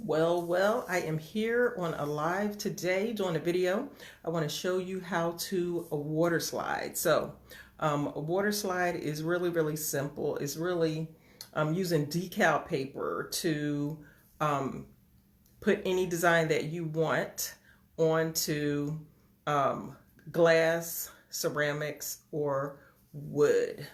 Well, I am here on a live today doing a video. I want to show you how to a water slide. A water slide is really simple. It's really using decal paper to put any design that you want onto glass, ceramics, or wood.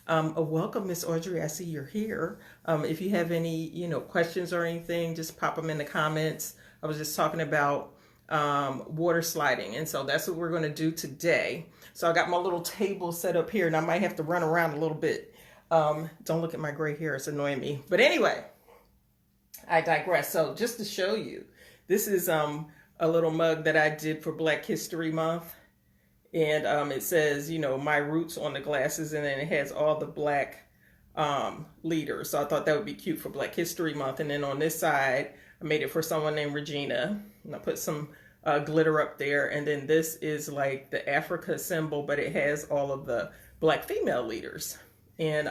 Welcome, Miss Audrey. I see you're here. If you have any, questions or anything, just pop them in the comments. I was just talking about water sliding, and so that's what we're going to do today. So I got my little table set up here, and I might have to run around a little bit. Don't look at my gray hair; it's annoying me. But anyway, I digress. So just to show you, this is a little mug that I did for Black History Month. And it says, my roots on the glasses, and then it has all the black leaders. So I thought that would be cute for Black History Month. And then on this side, I made it for someone named Regina. And I put some glitter up there. And then this is like the Africa symbol, but it has all of the black female leaders. And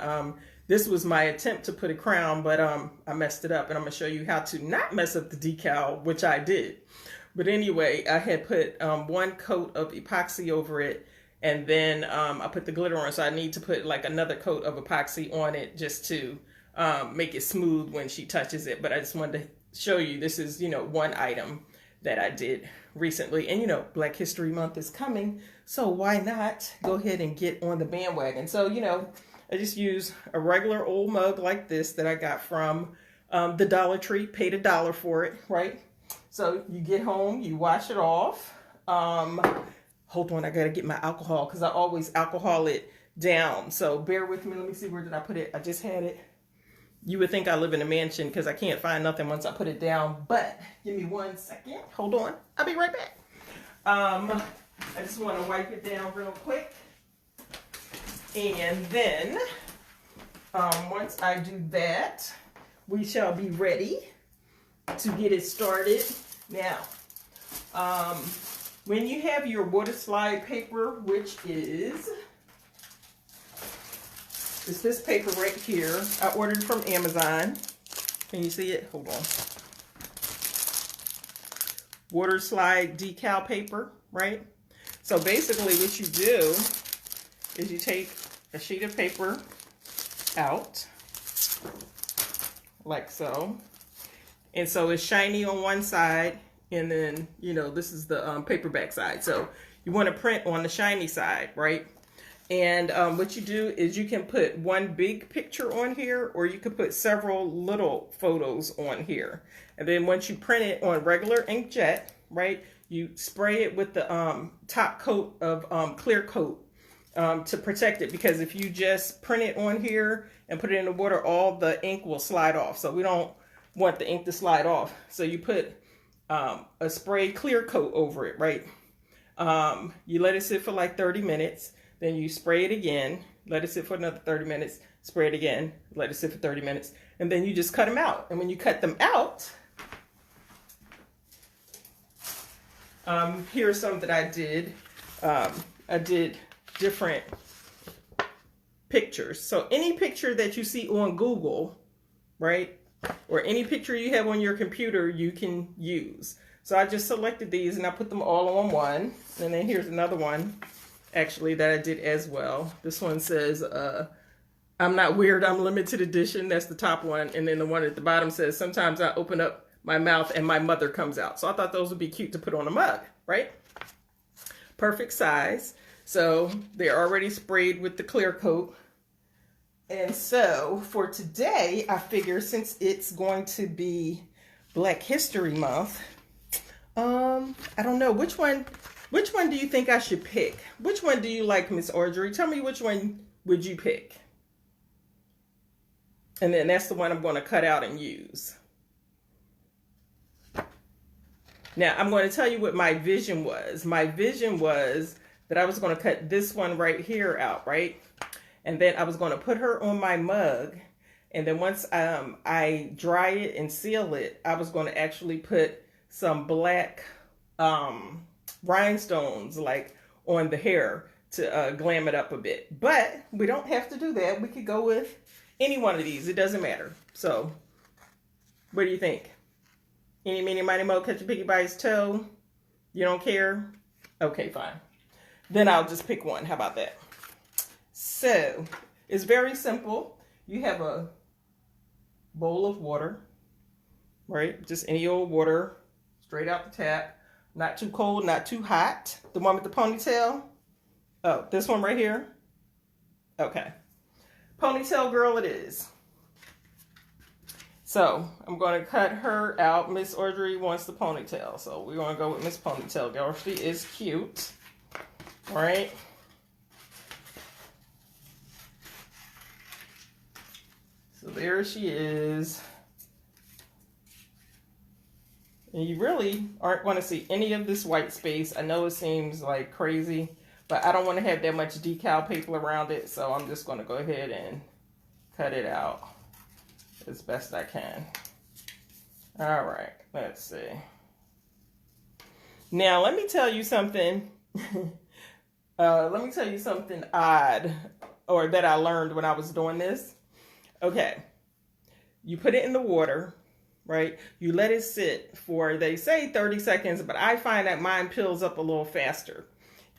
this was my attempt to put a crown, but I messed it up. And I'm going to show you how to not mess up the decal, which I did. But anyway, I had put one coat of epoxy over it, and then I put the glitter on. So I need to put like another coat of epoxy on it just to make it smooth when she touches it. But I just wanted to show you, this is, one item that I did recently. And, Black History Month is coming, so why not go ahead and get on the bandwagon? So, I just use a regular old mug like this that I got from the Dollar Tree, paid $1 for it, right? So you get home, you wash it off. Hold on, I gotta get my alcohol because I always alcohol it down. So bear with me. Let me see, where did I put it? I just had it. You would think I live in a mansion because I can't find nothing once I put it down. But give me 1 second. Hold on. I'll be right back. I just want to wipe it down real quick. And then once I do that, we shall be ready to get it started. Now, when you have your water slide paper, which is this paper right here, I ordered from Amazon. Can you see it? Hold on. Water slide decal paper, right? So basically what you do is you take a sheet of paper out like so. And so it's shiny on one side, and then, this is the paperback side. So you want to print on the shiny side, right? And what you do is you can put one big picture on here, or you could put several little photos on here. And then once you print it on regular inkjet, right, you spray it with the top coat of clear coat to protect it. Because if you just print it on here and put it in the water, all the ink will slide off. So we don't want the ink to slide off. So you put a spray clear coat over it, right? You let it sit for like 30 minutes. Then you spray it again, let it sit for another 30 minutes, spray it again, let it sit for 30 minutes. And then you just cut them out. And when you cut them out, here's some that I did. I did different pictures. So any picture that you see on Google, right? Or any picture you have on your computer, you can use. So I just selected these and I put them all on one. And then here's another one, actually, that I did as well. This one says, I'm not weird, I'm limited edition. That's the top one. And then the one at the bottom says, sometimes I open up my mouth and my mother comes out. So I thought those would be cute to put on a mug, right? Perfect size. So they're already sprayed with the clear coat. And so for today, I figure since it's going to be Black History Month, I don't know, which one do you think I should pick? Which one do you like, Miss Audrey? Tell me, which one would you pick? And then that's the one I'm going to cut out and use. Now, I'm going to tell you what my vision was. My vision was that I was going to cut this one right here out, right? And then I was going to put her on my mug. And then once I dry it and seal it, I was going to actually put some black rhinestones like on the hair to glam it up a bit. But we don't have to do that. We could go with any one of these. It doesn't matter. So what do you think? Eeny, meeny, miny, moe, catch a piggy by his toe. You don't care? Okay, fine. Then I'll just pick one. How about that? So, it's very simple. You have a bowl of water, right? Just any old water, straight out the tap. Not too cold, not too hot. The one with the ponytail. Oh, this one right here? Okay. Ponytail girl it is. So, I'm going to cut her out. Miss Audrey wants the ponytail. So, we're going to go with Miss Ponytail girl. She is cute. All right. So, there she is. And you really aren't going to see any of this white space. I know it seems like crazy, but I don't want to have that much decal paper around it. So I'm just going to go ahead and cut it out as best I can. All right, let's see. Now, let me tell you something. Let me tell you something odd, or that I learned when I was doing this. Okay, you put it in the water. Right? You let it sit for, they say 30 seconds, but I find that mine pills up a little faster.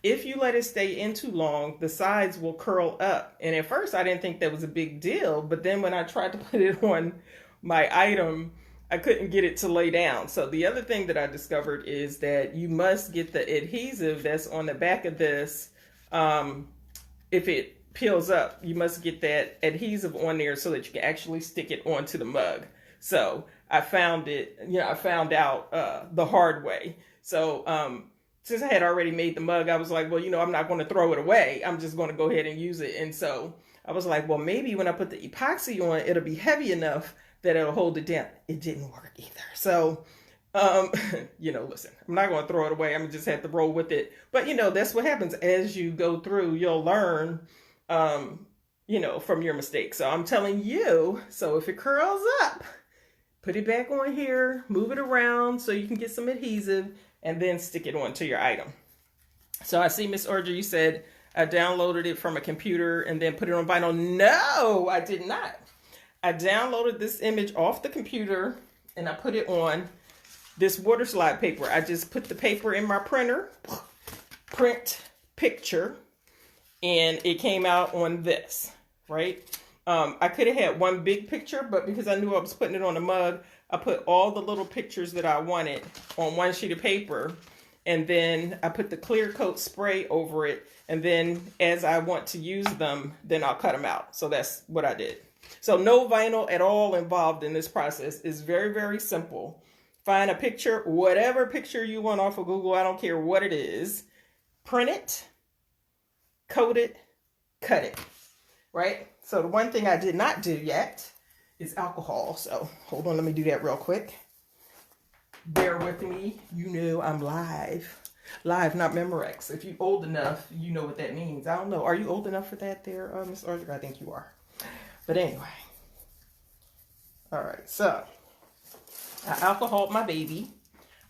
If you let it stay in too long, the sides will curl up. And at first I didn't think that was a big deal, but then when I tried to put it on my item, I couldn't get it to lay down. So the other thing that I discovered is that you must get the adhesive that's on the back of this. If it peels up, you must get that adhesive on there so that you can actually stick it onto the mug. So I found out the hard way. So since I had already made the mug, I was like, well, I'm not going to throw it away. I'm just going to go ahead and use it. And so I was like, well, maybe when I put the epoxy on, it'll be heavy enough that it'll hold it down. It didn't work either. So, listen, I'm not going to throw it away. I'm just have to roll with it. But, that's what happens as you go through. You'll learn, from your mistakes. So I'm telling you, so if it curls up, put it back on here, move it around so you can get some adhesive, and then stick it onto your item. So I see, Miss Audrey, you said I downloaded it from a computer and then put it on vinyl. No, I did not. I downloaded this image off the computer and I put it on this Waterslide paper. I just put the paper in my printer, print picture, and it came out on this, right? I could have had one big picture, but because I knew I was putting it on a mug, I put all the little pictures that I wanted on one sheet of paper. And then I put the clear coat spray over it. And then as I want to use them, then I'll cut them out. So that's what I did. So no vinyl at all involved in this process. It's very, very simple. Find a picture, whatever picture you want off of Google. I don't care what it is. Print it, coat it, cut it, right? So the one thing I did not do yet is alcohol. So hold on, let me do that real quick. Bear with me. I'm live. Live, not Memorex. If you're old enough, you know what that means. I don't know. Are you old enough for that there, Miss Audrey? I think you are. But anyway. All right, so I alcoholed my baby.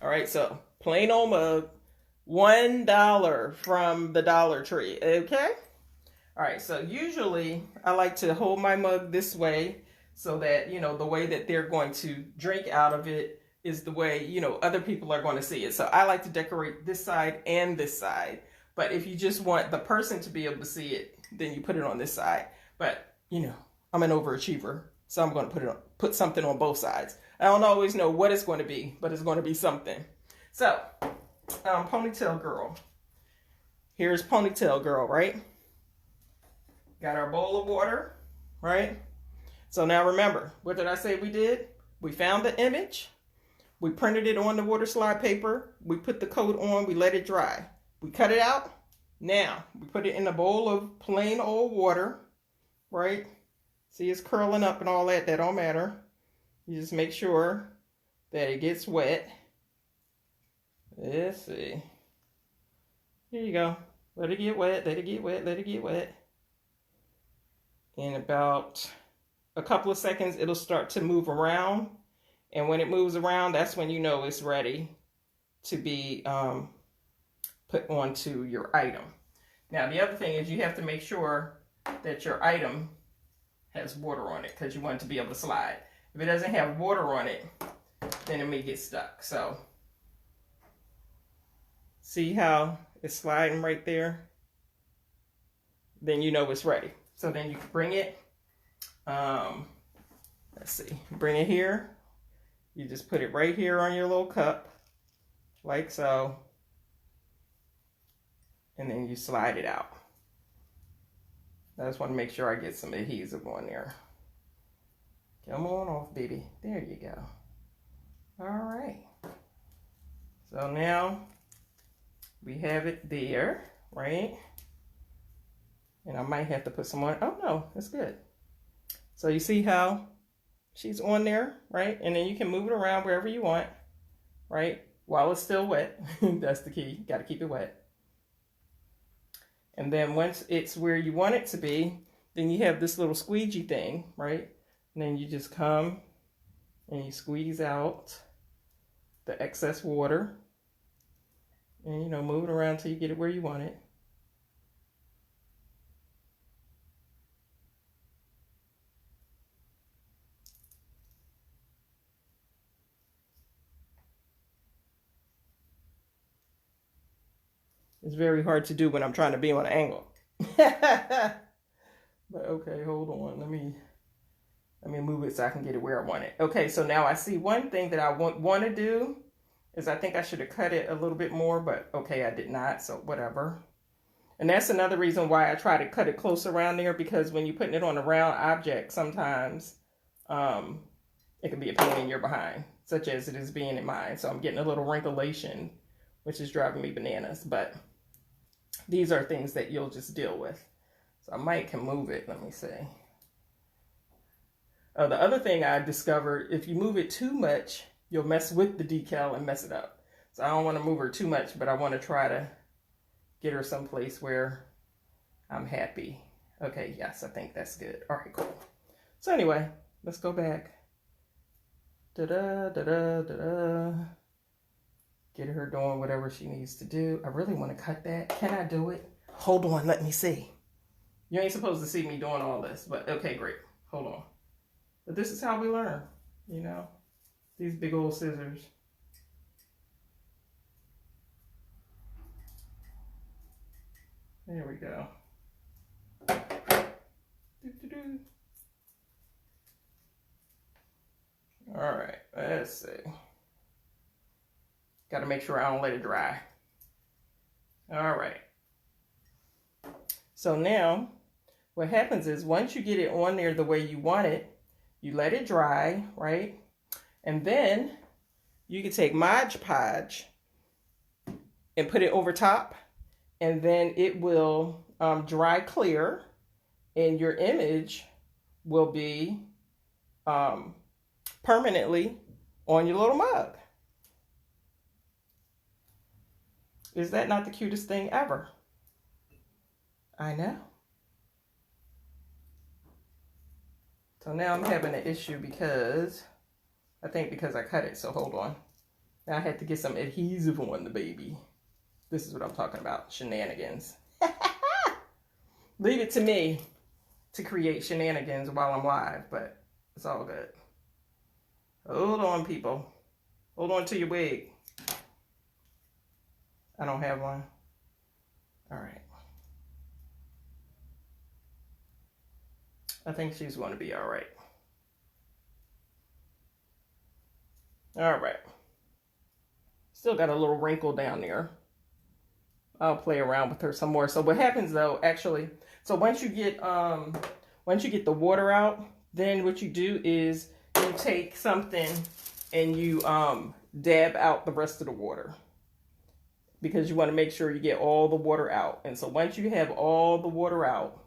All right, so plain old mug, $1 from the Dollar Tree, okay? All right, so usually I like to hold my mug this way so that, the way that they're going to drink out of it is the way, other people are going to see it. So I like to decorate this side and this side. But if you just want the person to be able to see it, then you put it on this side. But, I'm an overachiever, so I'm going to put something on both sides. I don't always know what it's going to be, but it's going to be something. So, Ponytail Girl. Here's Ponytail Girl, right? Got our bowl of water, right? So now remember, what did I say we did? We found the image. We printed it on the Waterslide paper. We put the coat on. We let it dry. We cut it out. Now, we put it in a bowl of plain old water, right? See, it's curling up and all that. That don't matter. You just make sure that it gets wet. Let's see. Here you go. Let it get wet. Let it get wet. Let it get wet. In about a couple of seconds, it'll start to move around. And when it moves around, that's when you know it's ready to be put onto your item. Now, the other thing is you have to make sure that your item has water on it because you want it to be able to slide. If it doesn't have water on it, then it may get stuck. So see how it's sliding right there? Then you know it's ready. So then you can bring it, let's see, bring it here. You just put it right here on your little cup, like so. And then you slide it out. I just want to make sure I get some adhesive on there. Come on off, baby. There you go. All right. So now we have it there, right? And I might have to put some on. Oh no, it's good. So you see how she's on there, right? And then you can move it around wherever you want, right? While it's still wet. That's the key. Got to keep it wet. And then once it's where you want it to be, then you have this little squeegee thing, right? And then you just come and you squeeze out the excess water. And, you know, move it around till you get it where you want it. It's very hard to do when I'm trying to be on an angle. But okay, hold on. Let me move it so I can get it where I want it. Okay, so now I see one thing that I want to do is I think I should have cut it a little bit more, but okay, I did not, so whatever. And that's another reason why I try to cut it close around there, because when you're putting it on a round object, sometimes it can be a pain in your behind, such as it is being in mine. So I'm getting a little wrinklation, which is driving me bananas, but these are things that you'll just deal with. So I might can move it. Let me see. Oh, the other thing I discovered, if you move it too much, you'll mess with the decal and mess it up. So I don't want to move her too much, but I want to try to get her someplace where I'm happy. Okay, yes, I think that's good. All right, cool. So anyway, let's go back. Da-da, da-da, da-da. Get her doing whatever she needs to do. I really want to cut that. Can I do it? Hold on, let me see. You ain't supposed to see me doing all this, but okay, great. Hold on. But this is how we learn, you know? These big old scissors. There we go. Doo-doo-doo. All right, let's see. Got to make sure I don't let it dry. All right. So now what happens is once you get it on there the way you want it, you let it dry, right? And then you can take Mod Podge and put it over top, and then it will dry clear, and your image will be permanently on your little mug. Is that not the cutest thing ever? I know. So now I'm having an issue because, I think because I cut it, so hold on. Now I had to get some adhesive on the baby. This is what I'm talking about, shenanigans. Leave it to me to create shenanigans while I'm live, but it's all good. Hold on, people. Hold on to your wig. I don't have one. All right. I think she's going to be all right. All right. Still got a little wrinkle down there. I'll play around with her some more. So what happens though, actually, so once you get the water out, then what you do is you take something and you dab out the rest of the water, because you want to make sure you get all the water out. And so once you have all the water out,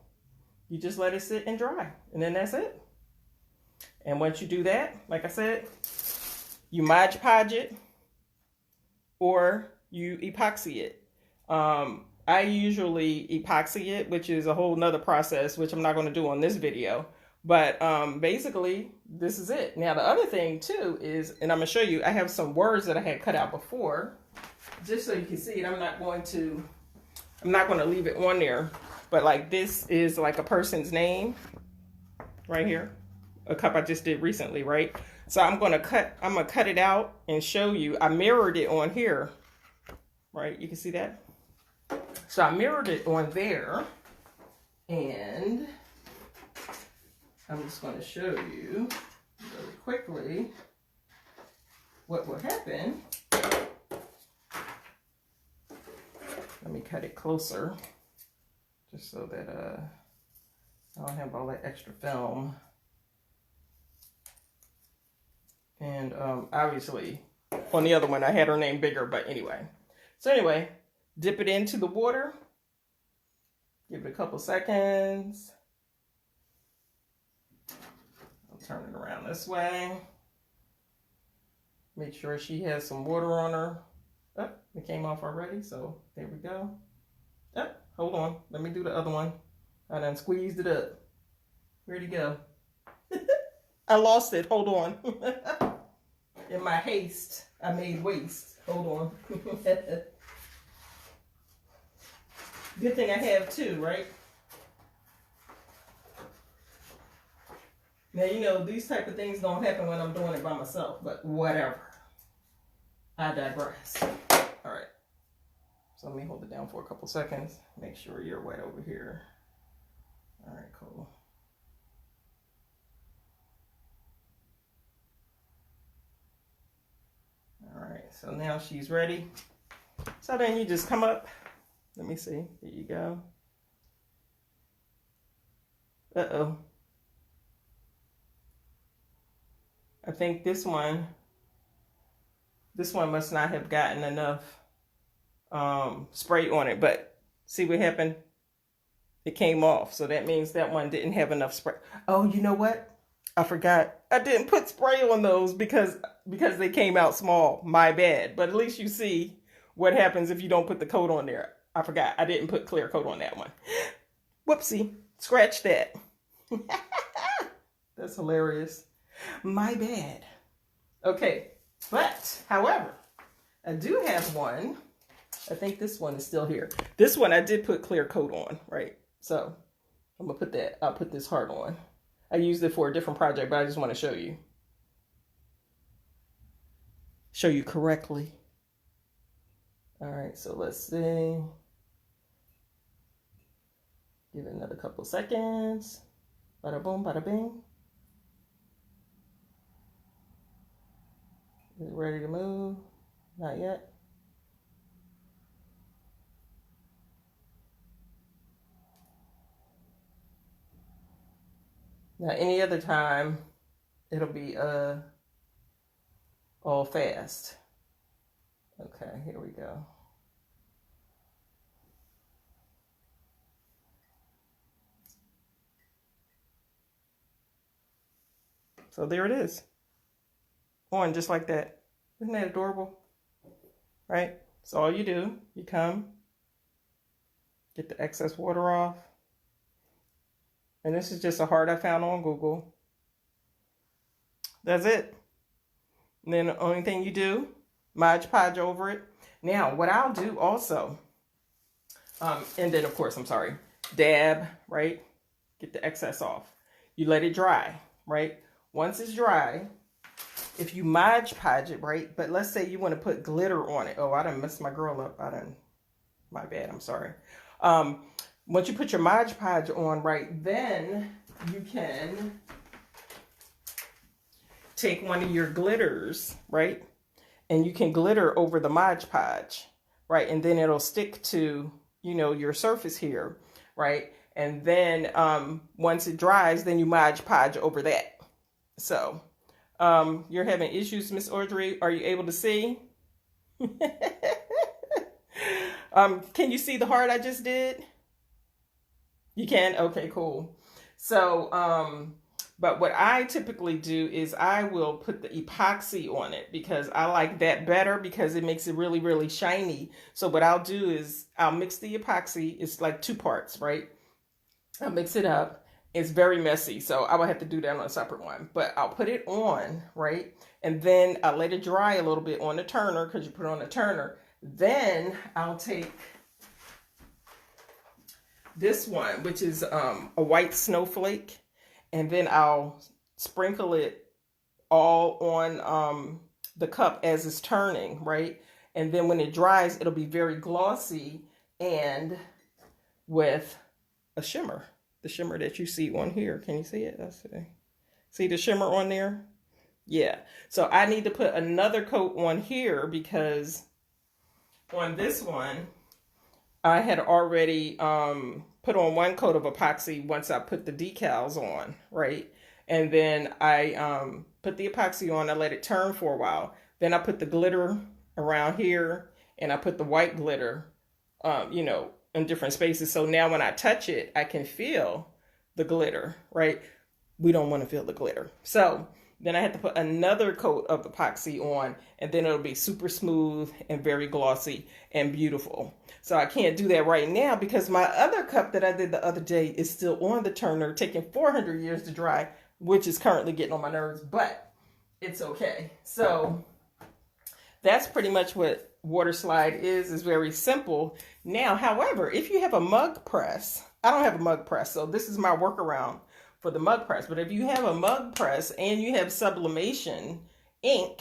you just let it sit and dry, and then that's it. And once you do that, like I said, you Mod Podge it or you epoxy it. I usually epoxy it, which is a whole nother process, which I'm not going to do on this video. But basically, this is it. Now, the other thing too is, and I'm going to show you, I have some words that I had cut out before, just so you can see it. I'm not going to leave it on there. But like this is like a person's name right here. A cup I just did recently, right? So I'm gonna cut it out and show you. I mirrored it on here, right? You can see that. So I mirrored it on there, and I'm just going to show you really quickly what will happen. Let me cut it closer, just so that I don't have all that extra film. And obviously, on the other one, I had her name bigger, but anyway. So anyway, dip it into the water. Give it a couple seconds. I'll turn it around this way. Make sure she has some water on her. Oh, it came off already, so there we go. Oh, hold on. Let me do the other one. I done squeezed it up. Where'd it go? I lost it. Hold on. In my haste, I made waste. Hold on. Good thing I have two, right? Now, you know, these type of things don't happen when I'm doing it by myself, but whatever. I digress. All right. So let me hold it down for a couple seconds. Make sure you're wet over here. All right, cool. All right, so now she's ready. So then you just come up. Let me see. Here you go. Uh-oh. I think this one must not have gotten enough spray on it, but see what happened? It came off. So that means that one didn't have enough spray. Oh, you know what? I forgot. I didn't put spray on those because they came out small. My bad. But at least you see what happens if you don't put the coat on there. I forgot. I didn't put clear coat on that one. Whoopsie. Scratch that. That's hilarious. My bad. Okay. But, however, I do have one. I think this one is still here. This one I did put clear coat on, right? So I'm going to put that. I'll put this heart on. I used it for a different project, but I just want to show you. Show you correctly. All right, so let's see. Give it another couple seconds. Bada boom, bada bing. Is it ready to move? Not yet. Now, any other time, it'll be all fast. Okay, here we go. So there it is. On just like that. Isn't that adorable? Right? So all you do, you come, get the excess water off. And this is just a heart I found on Google. That's it. And then the only thing you do, Mod Podge over it. Now, what I'll do also, and then of course, I'm sorry, dab, right? Get the excess off. You let it dry, right? Once it's dry, if you Mod Podge it, right? But let's say you want to put glitter on it. Oh, I done messed my girl up. My bad, I'm sorry. Once you put your Mod Podge on, right, then you can take one of your glitters, right, and you can glitter over the Mod Podge, right, and then it'll stick to, you know, your surface here, right, and then once it dries, then you Mod Podge over that. So, you're having issues, Miss Audrey. Are you able to see? Can you see the heart I just did? You can? Okay, cool. So, but what I typically do is I will put the epoxy on it because I like that better because it makes it really, really shiny. So what I'll do is I'll mix the epoxy. It's like 2 parts, right? I'll mix it up. It's very messy, so I will have to do that on a separate one. But I'll put it on, right? And then I'll let it dry a little bit on the turner because you put it on the turner. Then I'll take this one, which is a white snowflake, and then I'll sprinkle it all on the cup as it's turning, right? And then when it dries, it'll be very glossy and with a shimmer. The shimmer that you see on here. Can you see it? Let's see. See the shimmer on there? Yeah. So I need to put another coat on here because on this one, I had already put on one coat of epoxy once I put the decals on, right? And then I put the epoxy on, I let it turn for a while. Then I put the glitter around here and I put the white glitter, in different spaces. So now when I touch it, I can feel the glitter, right? We don't want to feel the glitter. So then I had to put another coat of epoxy on, and then it'll be super smooth and very glossy and beautiful. So I can't do that right now because my other cup that I did the other day is still on the turner, taking 400 years to dry, which is currently getting on my nerves, but it's okay. So that's pretty much what Waterslide is very simple. Now, however, if you have a mug press, I don't have a mug press, so this is my workaround for the mug press. But if you have a mug press and you have sublimation ink,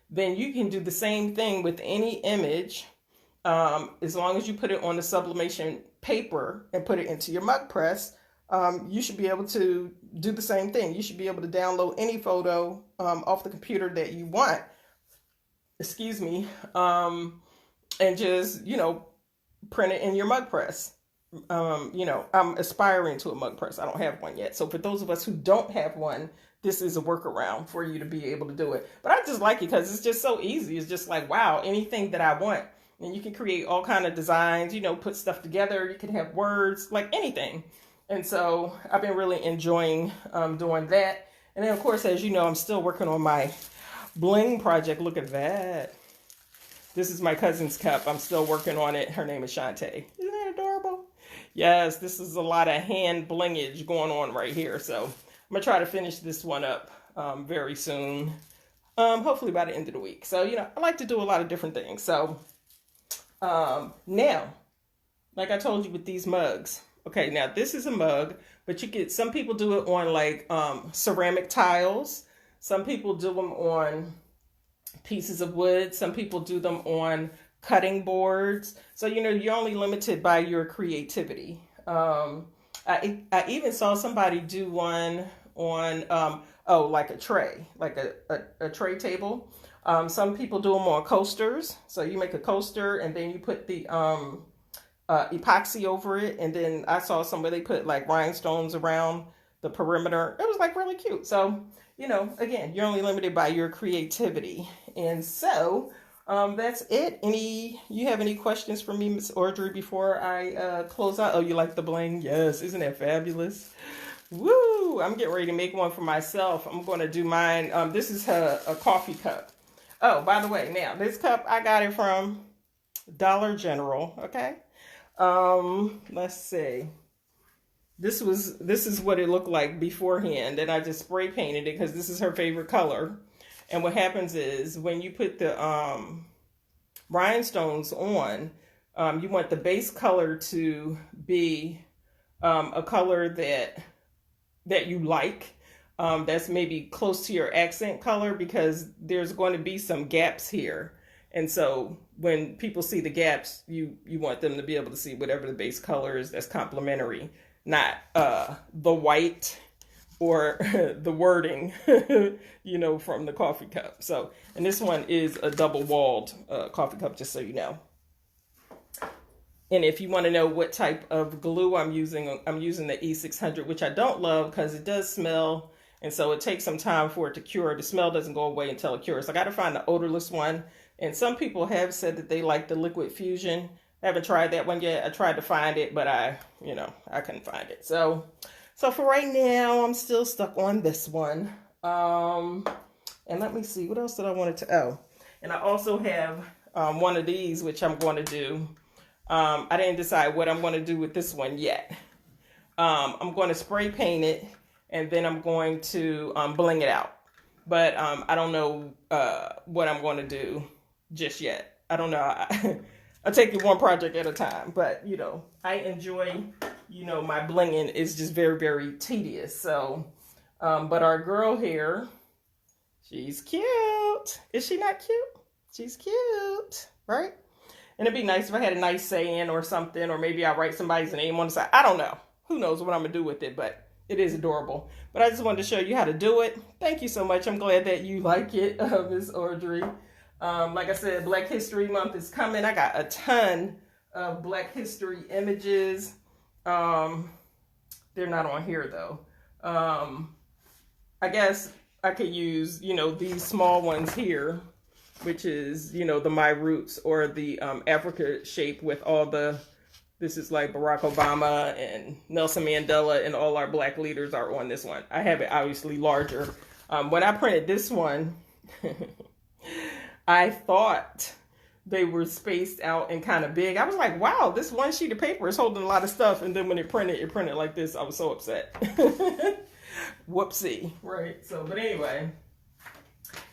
then you can do the same thing with any image. As long as you put it on the sublimation paper and put it into your mug press, you should be able to do the same thing. You should be able to download any photo off the computer that you want, excuse me, and just, print it in your mug press. I'm aspiring to a mug press. I don't have one yet. So for those of us who don't have one, this is a workaround for you to be able to do it. But I just like it because it's just so easy. It's just like, wow, anything that I want. And you can create all kind of designs, put stuff together. You can have words, like anything. And so I've been really enjoying doing that. And then, of course, as you know, I'm still working on my bling project. Look at that. This is my cousin's cup. I'm still working on it. Her name is Shantae. Isn't that adorable? Yes, this is a lot of hand blingage going on right here. So I'm going to try to finish this one up very soon. Hopefully by the end of the week. So, I like to do a lot of different things. So now, like I told you with these mugs. Okay, now this is a mug, but some people do it on like ceramic tiles. Some people do them on pieces of wood. Some people do them on cutting boards. So, you're only limited by your creativity. I even saw somebody do one on, like a tray, like a tray table. Some people do them on coasters. So you make a coaster and then you put the epoxy over it. And then I saw somebody put like rhinestones around the perimeter. It was like really cute. So, again, you're only limited by your creativity. And so that's it. You have any questions for me, Miss Audrey, before I close out? Oh, you like the bling? Yes. Isn't that fabulous? Woo! I'm getting ready to make one for myself. I'm going to do mine. This is a coffee cup. Oh, by the way, now this cup, I got it from Dollar General. Okay. Let's see. This is what it looked like beforehand, and I just spray painted it because this is her favorite color. And what happens is when you put the rhinestones on, you want the base color to be a color that you like. That's maybe close to your accent color, because there's going to be some gaps here. And so when people see the gaps, you want them to be able to see whatever the base color is that's complementary, not the white or the wording, from the coffee cup. So, and this one is a double-walled coffee cup, just so you know. And if you want to know what type of glue I'm using the E600, which I don't love because it does smell. And so it takes some time for it to cure. The smell doesn't go away until it cures. So I got to find the odorless one. And some people have said that they like the liquid fusion. I haven't tried that one yet. I tried to find it, but I couldn't find it. So for right now, I'm still stuck on this one. And let me see, what else did I want to, and I also have one of these, which I'm going to do. I didn't decide what I'm going to do with this one yet. I'm going to spray paint it, and then I'm going to bling it out. But I don't know what I'm going to do just yet. I don't know. I take it one project at a time. But, I enjoy, my blinging is just very, very tedious. So, but our girl here, She's cute. Is she not cute? She's cute, right? And it'd be nice if I had a nice saying or something, or maybe I write somebody's name on the side. I don't know. Who knows what I'm going to do with it, but it is adorable. But I just wanted to show you how to do it. Thank you so much. I'm glad that you like it, Miss Audrey. Like I said, Black History Month is coming. I got a ton of Black History images. They're not on here, though. I guess I could use, these small ones here, which is, the My Roots, or the Africa shape with all the, this is like Barack Obama and Nelson Mandela and all our Black leaders are on this one. I have it obviously larger. When I printed this one, I thought they were spaced out and kind of big. I was like, wow, this one sheet of paper is holding a lot of stuff. And then when it printed like this. I was so upset. Whoopsie. Right. So, but anyway.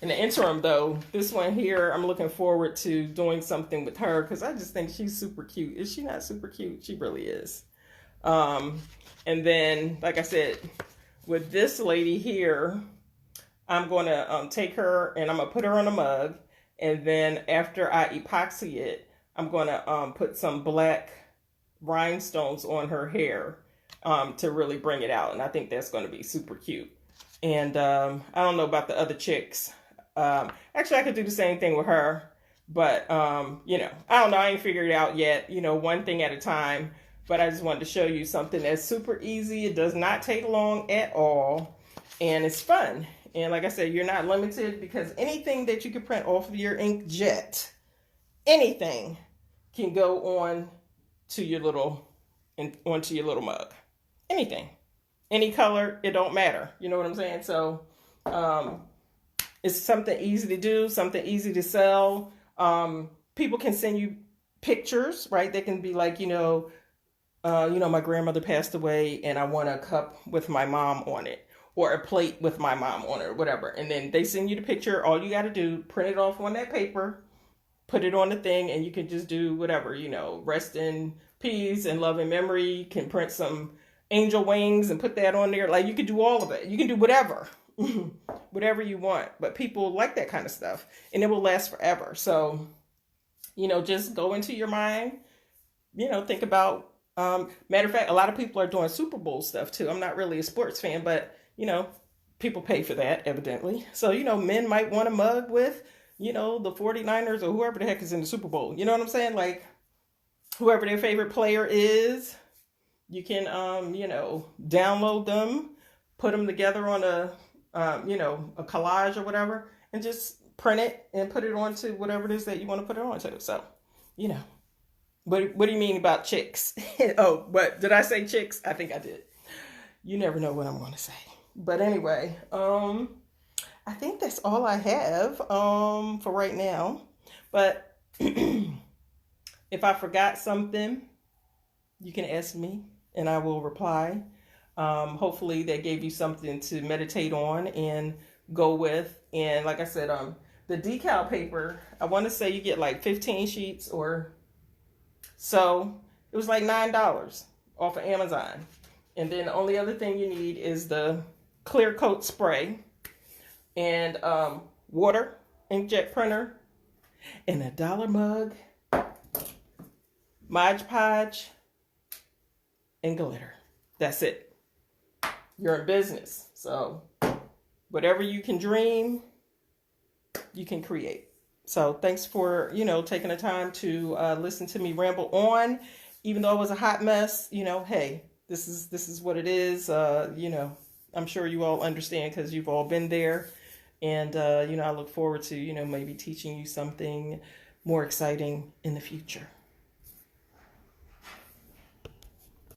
In the interim, though, this one here, I'm looking forward to doing something with her because I just think she's super cute. Is she not super cute? She really is. And then, like I said, with this lady here, I'm going to take her and I'm going to put her on a mug. And then after I epoxy it, I'm going to put some black rhinestones on her hair to really bring it out. And I think that's going to be super cute. And I don't know about the other chicks. Actually, I could do the same thing with her. But, I don't know. I ain't figured it out yet. One thing at a time. But I just wanted to show you something that's super easy. It does not take long at all. And it's fun. And like I said, you're not limited because anything that you can print off of your inkjet, anything can go on to your onto your little mug. Anything. Any color, it don't matter. You know what I'm saying? So it's something easy to do, something easy to sell. People can send you pictures, right? They can be like, my grandmother passed away and I want a cup with my mom on it, or a plate with my mom on it, or whatever. And then they send you the picture. All you got to do, print it off on that paper, put it on the thing, and you can just do whatever, rest in peace and love and memory. You can print some angel wings and put that on there. Like, you can do all of it. You can do whatever, whatever you want. But people like that kind of stuff, and it will last forever. So, just go into your mind, think about, matter of fact, a lot of people are doing Super Bowl stuff too. I'm not really a sports fan, but people pay for that, evidently. So, men might want a mug with, the 49ers or whoever the heck is in the Super Bowl. You know what I'm saying? Like, whoever their favorite player is, you can, download them, put them together on a collage or whatever, and just print it and put it onto whatever it is that you want to put it onto. So, what do you mean about chicks? Oh, what did I say, chicks? I think I did. You never know what I'm going to say. But anyway, I think that's all I have for right now. But if I forgot something, you can ask me and I will reply. Hopefully that gave you something to meditate on and go with. And like I said, the decal paper, I want to say you get like 15 sheets or so. It was like $9 off of Amazon. And then the only other thing you need is the clear coat spray and water, inkjet printer, and a $1 mug, Mod Podge, and glitter. That's it. You're in business. So whatever you can dream, you can create. So thanks for, taking the time to listen to me ramble on. Even though it was a hot mess, hey, this is what it is. I'm sure you all understand because you've all been there. And, I look forward to, maybe teaching you something more exciting in the future.